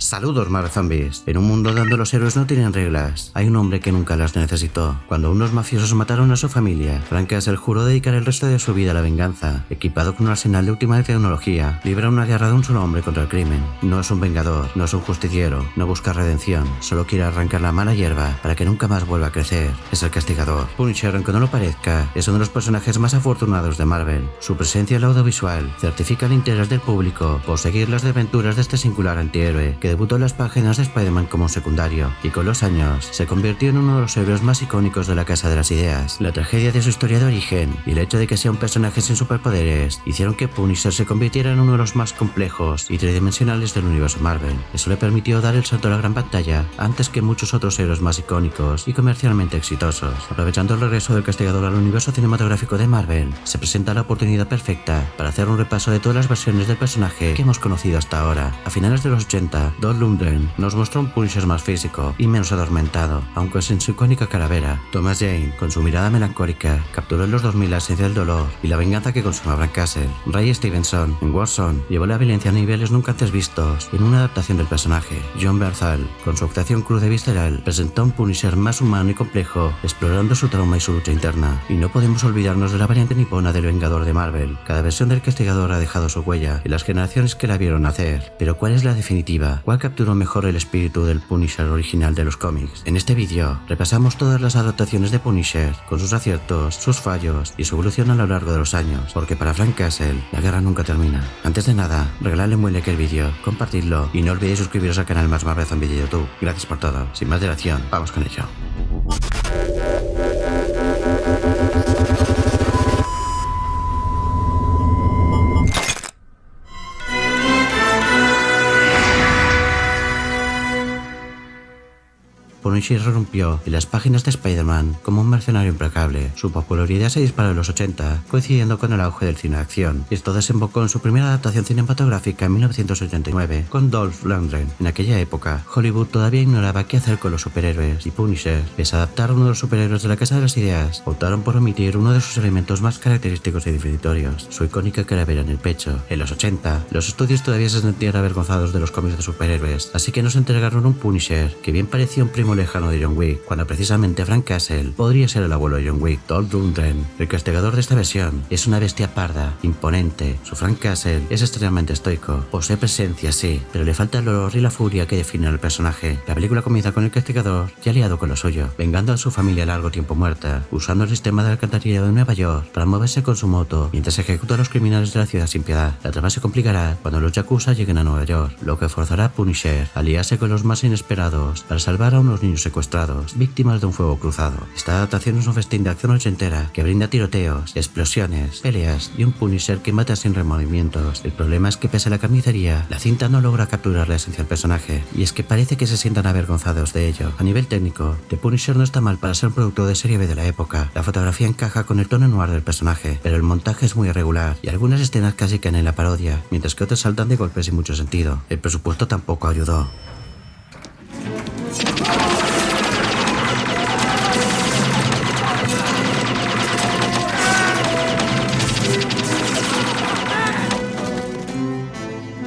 Saludos, Marvel Zombies. En un mundo donde los héroes no tienen reglas, hay un hombre que nunca las necesitó. Cuando unos mafiosos mataron a su familia, Frank Castle juró dedicar el resto de su vida a la venganza. Equipado con un arsenal de última tecnología, libra una guerra de un solo hombre contra el crimen. No es un vengador, no es un justiciero, no busca redención, solo quiere arrancar la mala hierba para que nunca más vuelva a crecer. Es el castigador. Punisher, aunque no lo parezca, es uno de los personajes más afortunados de Marvel. Su presencia en el audiovisual certifica el interés del público por seguir las aventuras de este singular antihéroe que debutó en las páginas de Spider-Man como un secundario y con los años se convirtió en uno de los héroes más icónicos de la Casa de las Ideas. La tragedia de su historia de origen y el hecho de que sea un personaje sin superpoderes hicieron que Punisher se convirtiera en uno de los más complejos y tridimensionales del universo Marvel. Eso le permitió dar el salto a la gran pantalla antes que muchos otros héroes más icónicos y comercialmente exitosos. Aprovechando el regreso del castigador al universo cinematográfico de Marvel, se presenta la oportunidad perfecta para hacer un repaso de todas las versiones del personaje que hemos conocido hasta ahora. A finales de los 80, Don Lundgren nos mostró un Punisher más físico y menos adormentado, aunque sin su icónica calavera. Thomas Jane, con su mirada melancólica, capturó en los 2000 la esencia del dolor y la venganza que consuma Frank Castle. Ray Stevenson, en Warzone, llevó la violencia a niveles nunca antes vistos en una adaptación del personaje. Jon Bernthal, con su actuación cruda y visceral, presentó un Punisher más humano y complejo, explorando su trauma y su lucha interna. Y no podemos olvidarnos de la variante nipona del Vengador de Marvel. Cada versión del castigador ha dejado su huella en las generaciones que la vieron nacer. Pero ¿cuál es la definitiva? ¿Cuál capturó mejor el espíritu del Punisher original de los cómics? En este vídeo repasamos todas las adaptaciones de Punisher, con sus aciertos, sus fallos y su evolución a lo largo de los años, porque para Frank Castle la guerra nunca termina. Antes de nada, regaladle un buen like al vídeo, compartidlo y no olvidéis suscribiros al canal más Marvel Zombie de YouTube. Gracias por todo. Sin más dilación, vamos con ello. Punisher irrumpió en las páginas de Spider-Man como un mercenario implacable. Su popularidad se disparó en los 80, coincidiendo con el auge del cine de acción. Esto desembocó en su primera adaptación cinematográfica en 1989, con Dolph Lundgren. En aquella época, Hollywood todavía ignoraba qué hacer con los superhéroes, y Punisher, pese a adaptar a uno de los superhéroes de la Casa de las Ideas, optaron por omitir uno de sus elementos más característicos y definitorios, su icónica calavera en el pecho. En los 80, los estudios todavía se sentían avergonzados de los cómics de superhéroes, así que nos entregaron un Punisher que bien parecía un primo lejano de John Wick, cuando precisamente Frank Castle podría ser el abuelo de John Wick. Dolph Lundgren, el castigador de esta versión, es una bestia parda, imponente. Su Frank Castle es extremadamente estoico, posee presencia sí, pero le falta el horror y la furia que definen al personaje. La película comienza con el castigador ya aliado con lo suyo, vengando a su familia a largo tiempo muerta, usando el sistema de alcantarillado de Nueva York para moverse con su moto mientras ejecuta a los criminales de la ciudad sin piedad. La trama se complicará cuando los Yakuza lleguen a Nueva York, lo que forzará a Punisher a aliarse con los más inesperados para salvar a unos niños secuestrados, víctimas de un fuego cruzado. Esta adaptación es un festín de acción ochentera que brinda tiroteos, explosiones, peleas y un Punisher que mata sin remordimientos. El problema es que pese a la carnicería, la cinta no logra capturar la esencia del personaje, y es que parece que se sientan avergonzados de ello. A nivel técnico, The Punisher no está mal para ser un producto de serie B de la época. La fotografía encaja con el tono noir del personaje, pero el montaje es muy irregular y algunas escenas casi caen en la parodia, mientras que otras saltan de golpes sin mucho sentido. El presupuesto tampoco ayudó.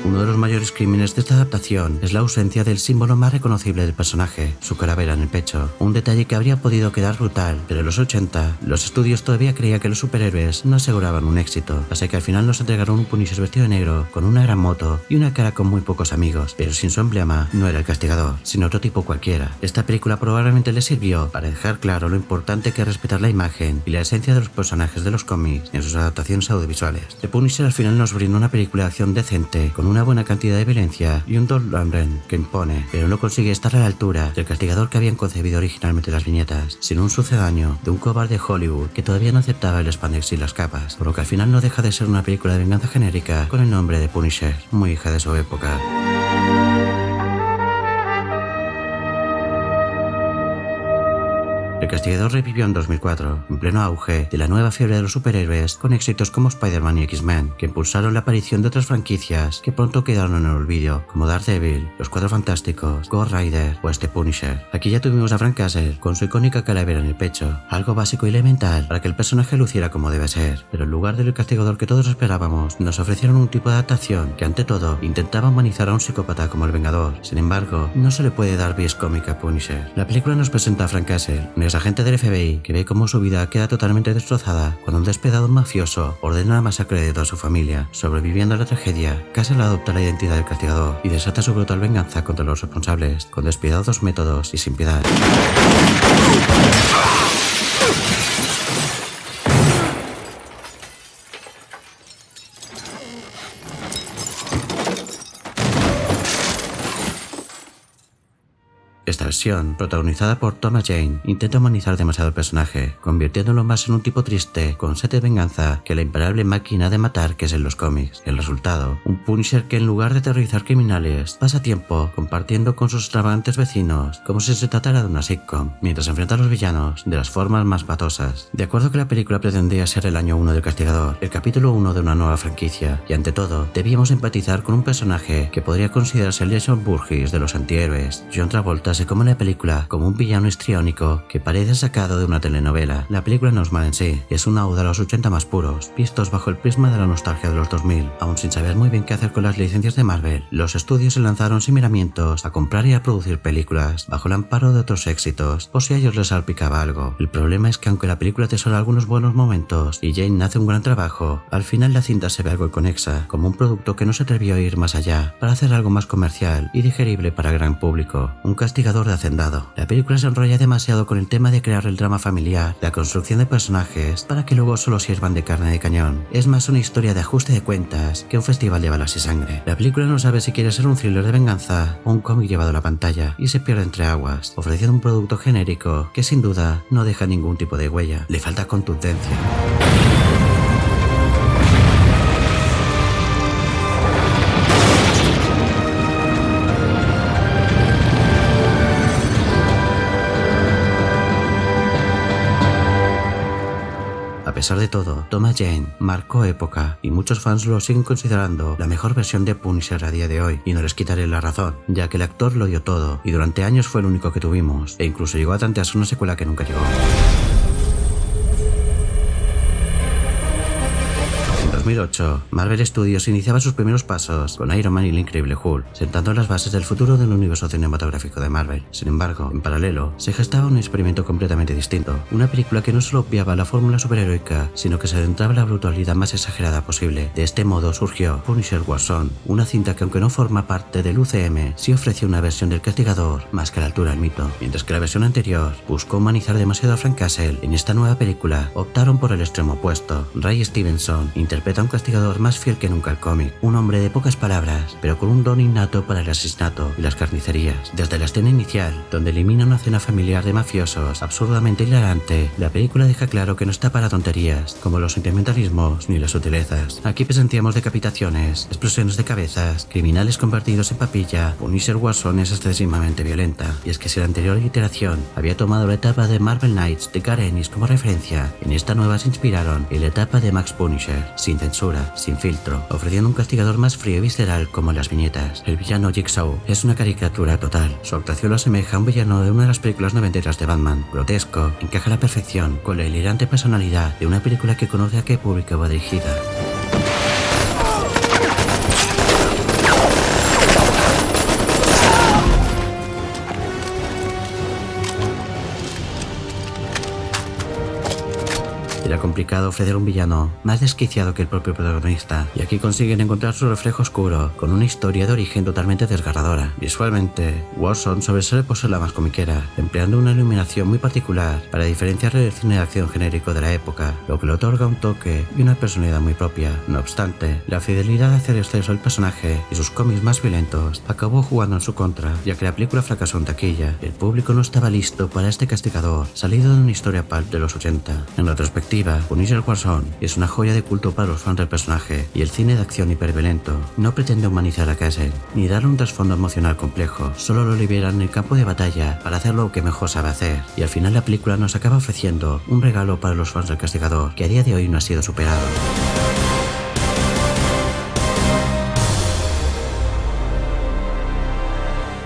Uno de los mayores crímenes de esta adaptación es la ausencia del símbolo más reconocible del personaje, su calavera en el pecho. Un detalle que habría podido quedar brutal, pero en los 80, los estudios todavía creían que los superhéroes no aseguraban un éxito, así que al final nos entregaron un Punisher vestido de negro, con una gran moto y una cara con muy pocos amigos, pero sin su emblema no era el castigador, sino otro tipo cualquiera. Esta película probablemente le sirvió para dejar claro lo importante que es respetar la imagen y la esencia de los personajes de los cómics en sus adaptaciones audiovisuales. The Punisher al final nos brinda una película de acción decente, con una buena cantidad de violencia y un Dolph Lundgren que impone, pero no consigue estar a la altura del castigador que habían concebido originalmente las viñetas, sino un sucedáneo de un cobarde de Hollywood que todavía no aceptaba el spandex y las capas, por lo que al final no deja de ser una película de venganza genérica con el nombre de Punisher, muy hija de su época. El Castigador revivió en 2004, en pleno auge de la nueva fiebre de los superhéroes, con éxitos como Spider-Man y X-Men, que impulsaron la aparición de otras franquicias que pronto quedaron en el olvido, como Daredevil, Los Cuatro Fantásticos, Ghost Rider o este Punisher. Aquí ya tuvimos a Frank Castle con su icónica calavera en el pecho, algo básico y elemental para que el personaje luciera como debe ser, pero en lugar del Castigador que todos esperábamos, nos ofrecieron un tipo de adaptación que ante todo intentaba humanizar a un psicópata como el Vengador. Sin embargo, no se le puede dar vis cómica a Punisher. La película nos presenta a Frank Castle, un exagente del FBI que ve cómo su vida queda totalmente destrozada cuando un despiadado mafioso ordena la masacre de toda su familia. Sobreviviendo a la tragedia, Castle adopta la identidad del Castigador y desata su brutal venganza contra los responsables, con despiadados métodos y sin piedad. Esta versión, protagonizada por Thomas Jane, intenta humanizar demasiado el personaje, convirtiéndolo más en un tipo triste, con sed de venganza, que la imparable máquina de matar que es en los cómics. El resultado, un Punisher que en lugar de aterrorizar criminales, pasa tiempo compartiendo con sus extravagantes vecinos, como si se tratara de una sitcom, mientras enfrenta a los villanos de las formas más patosas. De acuerdo que la película pretendía ser el año 1 del Castigador, el capítulo 1 de una nueva franquicia, y ante todo, debíamos empatizar con un personaje que podría considerarse el Jason Voorhees de los antihéroes. John Travolta se come en la película como un villano histriónico que parece sacado de una telenovela. La película no es mala en sí, es una oda a los 80 más puros, vistos bajo el prisma de la nostalgia de los 2000. Aún sin saber muy bien qué hacer con las licencias de Marvel, los estudios se lanzaron sin miramientos a comprar y a producir películas, bajo el amparo de otros éxitos, por si a ellos les salpicaba algo. El problema es que aunque la película atesora algunos buenos momentos y Jane hace un gran trabajo, al final la cinta se ve algo inconexa, como un producto que no se atrevió a ir más allá, para hacer algo más comercial y digerible para el gran público. Un Castigador de hacendado. La película se enrolla demasiado con el tema de crear el drama familiar, la construcción de personajes, para que luego solo sirvan de carne de cañón. Es más una historia de ajuste de cuentas que un festival de balas y sangre. La película no sabe si quiere ser un thriller de venganza o un cómic llevado a la pantalla, y se pierde entre aguas, ofreciendo un producto genérico que sin duda no deja ningún tipo de huella. Le falta contundencia. A pesar de todo, Thomas Jane marcó época y muchos fans lo siguen considerando la mejor versión de Punisher a día de hoy, y no les quitaré la razón, ya que el actor lo dio todo y durante años fue el único que tuvimos, e incluso llegó a tantearse una secuela que nunca llegó. En 2008, Marvel Studios iniciaba sus primeros pasos con Iron Man y el Increíble Hulk, sentando las bases del futuro del universo cinematográfico de Marvel. Sin embargo, en paralelo, se gestaba un experimento completamente distinto, una película que no solo obviaba la fórmula superheroica, sino que se adentraba en la brutalidad más exagerada posible. De este modo surgió Punisher Warzone, una cinta que aunque no forma parte del UCM, sí ofreció una versión del Castigador más que a la altura del mito. Mientras que la versión anterior buscó humanizar demasiado a Frank Castle, en esta nueva película optaron por el extremo opuesto. Ray Stevenson interpreta a un Castigador más fiel que nunca al cómic, un hombre de pocas palabras, pero con un don innato para el asesinato y las carnicerías. Desde la escena inicial, donde elimina una cena familiar de mafiosos absurdamente hilarante, la película deja claro que no está para tonterías, como los sentimentalismos ni las sutilezas. Aquí presenciamos decapitaciones, explosiones de cabezas, criminales convertidos en papilla. Punisher Warzone es excesivamente violenta, y es que si la anterior iteración había tomado la etapa de Marvel Knights de Garth Ennis como referencia, en esta nueva se inspiraron en la etapa de Max Punisher, sin censura, sin filtro, ofreciendo un Castigador más frío y visceral como en las viñetas. El villano Jigsaw es una caricatura total. Su actuación lo asemeja a un villano de una de las películas noventeras de Batman. Grotesco, encaja a la perfección con la delirante personalidad de una película que conoce a qué público va dirigida. Era complicado ofrecer un villano más desquiciado que el propio protagonista, y aquí consiguen encontrar su reflejo oscuro, con una historia de origen totalmente desgarradora. Visualmente, Warzone sobresale por ser la más comiquera, empleando una iluminación muy particular para diferenciar del cine de acción genérico de la época, lo que le otorga un toque y una personalidad muy propia. No obstante, la fidelidad hacia el exceso del personaje y sus cómics más violentos acabó jugando en su contra, ya que la película fracasó en taquilla. El público no estaba listo para este Castigador, salido de una historia pulp de los 80. En retrospectiva, definitiva, Punisher Warzone es una joya de culto para los fans del personaje, y el cine de acción hiperviolento no pretende humanizar a Castle, ni darle un trasfondo emocional complejo, solo lo libera en el campo de batalla para hacer lo que mejor sabe hacer, y al final la película nos acaba ofreciendo un regalo para los fans del Castigador, que a día de hoy no ha sido superado.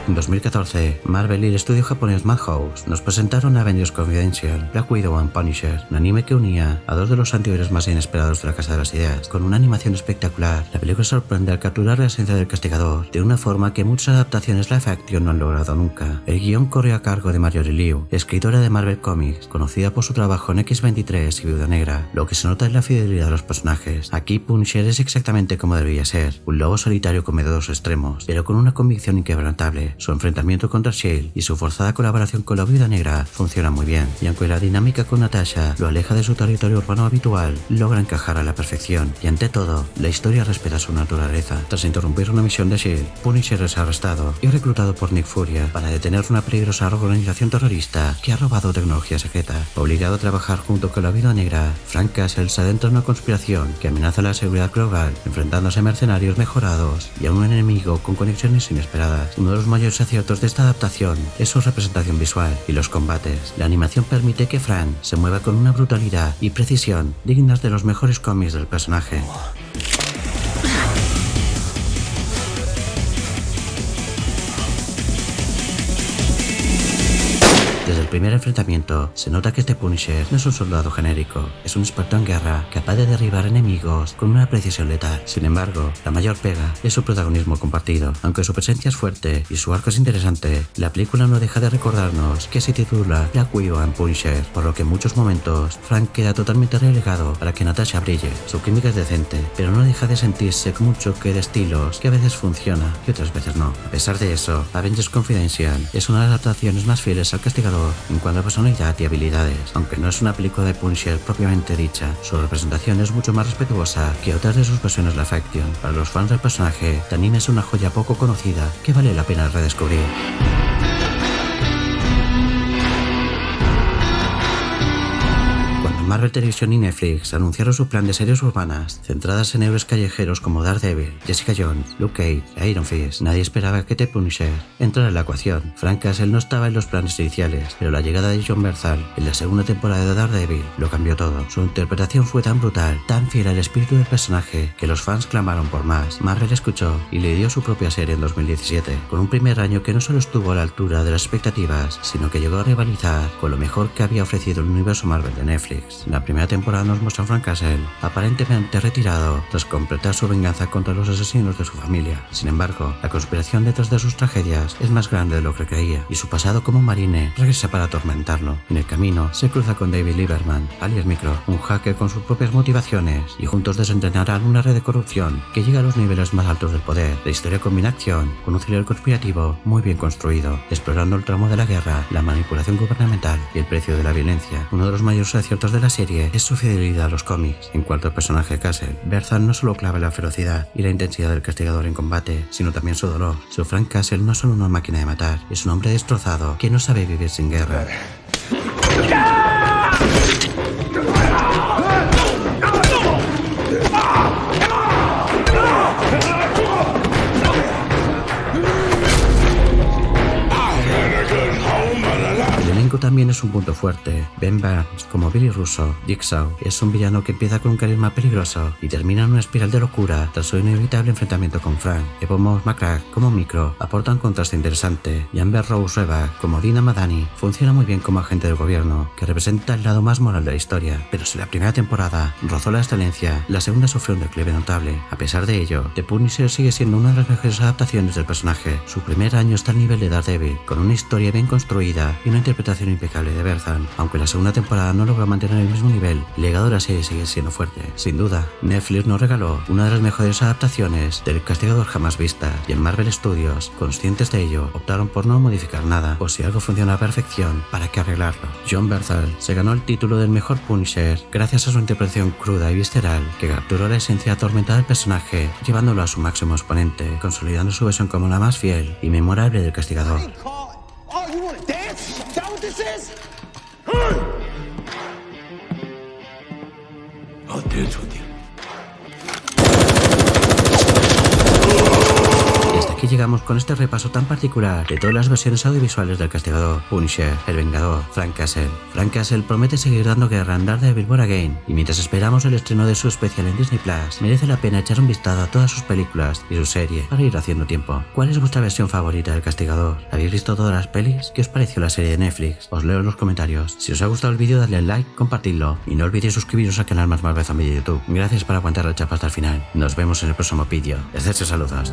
En 2014, Marvel y el estudio japonés Madhouse nos presentaron Avengers Confidential, Black Widow and Punisher, un anime que unía a dos de los anteriores más inesperados de la Casa de las Ideas. Con una animación espectacular, la película sorprende al capturar la esencia del Castigador de una forma que muchas adaptaciones live action no han logrado nunca. El guión corrió a cargo de Marjorie Liu, escritora de Marvel Comics, conocida por su trabajo en X-23 y Viuda Negra. Lo que se nota es la fidelidad de los personajes. Aquí Punisher es exactamente como debería ser, un lobo solitario con dos extremos, pero con una convicción inquebrantable. Su enfrentamiento contra S.H.I.E.L.D. y su forzada colaboración con la Viuda Negra funciona muy bien, y aunque la dinámica con Natasha lo aleja de su territorio urbano habitual, logra encajar a la perfección, y ante todo, la historia respeta su naturaleza. Tras interrumpir una misión de S.H.I.E.L.D., Punisher es arrestado y reclutado por Nick Furia para detener una peligrosa organización terrorista que ha robado tecnología secreta. Obligado a trabajar junto con la Viuda Negra, Frank Castle se adentra en una conspiración que amenaza la seguridad global, enfrentándose a mercenarios mejorados y a un enemigo con conexiones inesperadas. Uno de los mayores aciertos de esta adaptación es su representación visual y los combates. La animación permite que Frank se mueva con una brutalidad y precisión dignas de los mejores cómics del personaje. Desde el primer enfrentamiento, se nota que este Punisher no es un soldado genérico, es un experto en guerra, capaz de derribar enemigos con una precisión letal. Sin embargo, la mayor pega es su protagonismo compartido. Aunque su presencia es fuerte y su arco es interesante, la película no deja de recordarnos que se titula Black Widow and Punisher, por lo que en muchos momentos Frank queda totalmente relegado para que Natasha brille. Su química es decente, pero no deja de sentirse como un choque de estilos que a veces funciona y otras veces no. A pesar de eso, Avengers Confidential es una de las adaptaciones más fieles al Castigador en cuanto a personalidad y habilidades. Aunque no es una película de Punisher propiamente dicha, su representación es mucho más respetuosa que otras de sus versiones live action. Para los fans del personaje, este anime es una joya poco conocida que vale la pena redescubrir. Marvel Television y Netflix anunciaron su plan de series urbanas centradas en héroes callejeros como Daredevil, Jessica Jones, Luke Cage e Iron Fist. Nadie esperaba que The Punisher entrara en la ecuación. Frank Castle no estaba en los planes iniciales, pero la llegada de Jon Bernthal en la segunda temporada de Daredevil lo cambió todo. Su interpretación fue tan brutal, tan fiel al espíritu del personaje, que los fans clamaron por más. Marvel escuchó y le dio su propia serie en 2017, con un primer año que no solo estuvo a la altura de las expectativas, sino que llegó a rivalizar con lo mejor que había ofrecido el universo Marvel de Netflix. La primera temporada nos muestra a Frank Castle aparentemente retirado tras completar su venganza contra los asesinos de su familia. Sin embargo, la conspiración detrás de sus tragedias es más grande de lo que creía, y su pasado como marine regresa para atormentarlo. En el camino se cruza con David Lieberman, alias Micro, un hacker con sus propias motivaciones, y juntos desentrañarán una red de corrupción que llega a los niveles más altos del poder. La historia combina acción con un thriller conspirativo muy bien construido, explorando el tramo de la guerra, la manipulación gubernamental y el precio de la violencia. Uno de los mayores aciertos de la serie es su fidelidad a los cómics. En cuanto al personaje Castle, Bernthal no solo clava la ferocidad y la intensidad del Castigador en combate, sino también su dolor. Su Frank Castle no es solo una máquina de matar, es un hombre destrozado que no sabe vivir sin guerra. También es un punto fuerte. Ben Barnes, como Billy Russo, Jigsaw, es un villano que empieza con un carisma peligroso y termina en una espiral de locura tras su inevitable enfrentamiento con Frank. Evo Moss McCrack, como Micro, aporta un contraste interesante, y Amber Rose Reba, como Dina Madani, funciona muy bien como agente del gobierno, que representa el lado más moral de la historia. Pero si la primera temporada rozó la excelencia, la segunda sufrió un declive notable. A pesar de ello, The Punisher sigue siendo una de las mejores adaptaciones del personaje. Su primer año está al nivel de Daredevil, con una historia bien construida y una interpretación impecable de Bernthal. Aunque la segunda temporada no logra mantener el mismo nivel, el legado de la serie sigue siendo fuerte. Sin duda, Netflix nos regaló una de las mejores adaptaciones del Castigador jamás vista, y en Marvel Studios, conscientes de ello, optaron por no modificar nada, o si algo funciona a perfección, ¿para qué arreglarlo? Jon Bernthal se ganó el título del mejor Punisher gracias a su interpretación cruda y visceral, que capturó la esencia atormentada del personaje, llevándolo a su máximo exponente, consolidando su versión como la más fiel y memorable del Castigador. Y hasta aquí llegamos con este repaso tan particular de todas las versiones audiovisuales del Castigador, Punisher, El Vengador, Frank Castle. Frank Castle promete seguir dando guerra en Daredevil Born Again, y mientras esperamos el estreno de su especial en Disney Plus, merece la pena echar un vistazo a todas sus películas y su serie para ir haciendo tiempo. ¿Cuál es vuestra versión favorita del Castigador? ¿Habéis visto todas las pelis? ¿Qué os pareció la serie de Netflix? Os leo en los comentarios. Si os ha gustado el vídeo, dadle al like, compartidlo y no olvidéis suscribiros al canal Más Malvado de YouTube. Gracias por aguantar la chapa hasta el final. Nos vemos en el próximo vídeo. Saludos.